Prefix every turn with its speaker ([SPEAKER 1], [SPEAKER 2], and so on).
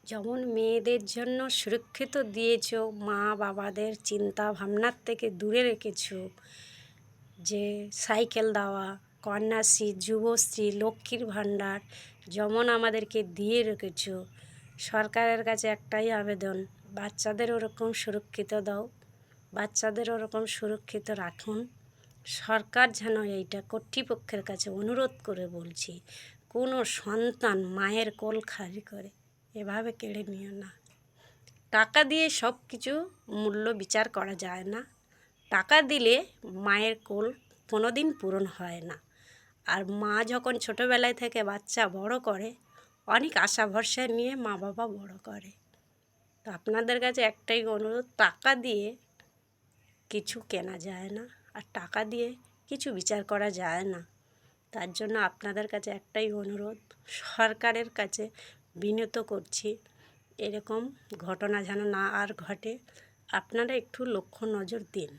[SPEAKER 1] যেমন মেয়েদের জন্য সুরক্ষিত দিয়েছ, মা বাবাদের চিন্তা ভাবনার থেকে দূরে রেখেছ, যে সাইকেল দেওয়া, কন্যাশ্রী, যুবশ্রী, লক্ষ্মীর ভাণ্ডার যেমন আমাদেরকে দিয়ে রেখেছ। সরকারের কাছে একটাই আবেদন, বাচ্চাদের ওরকম সুরক্ষিত দাও, বাচ্চাদের ওরকম সুরক্ষিত রাখুন। সরকার যেন এইটা কর্তৃপক্ষের কাছে অনুরোধ করে বলছি, কোনো সন্তান মায়ের কোল খালি করে এভাবে কেড়ে নিও না। টাকা দিয়ে সব কিছু মূল্য বিচার করা যায় না। টাকা দিলে মায়ের কোল কোনো দিন পূরণ হয় না। আর মা যখন ছোটোবেলায় থেকে বাচ্চা বড় করে, অনেক আশা ভরসা নিয়ে মা বাবা বড় করে। তো আপনাদের কাছে একটাই অনুরোধ, টাকা দিয়ে কিছু কেনা যায় না, আর টাকা দিয়ে কিছু বিচার করা যায় না। তার জন্য আপনাদের কাছে একটাই অনুরোধ, সরকারের কাছে বিনত করছি, এরকম ঘটনা যেন না আর ঘটে। আপনারা একটু লক্ষ্য নজর দিন।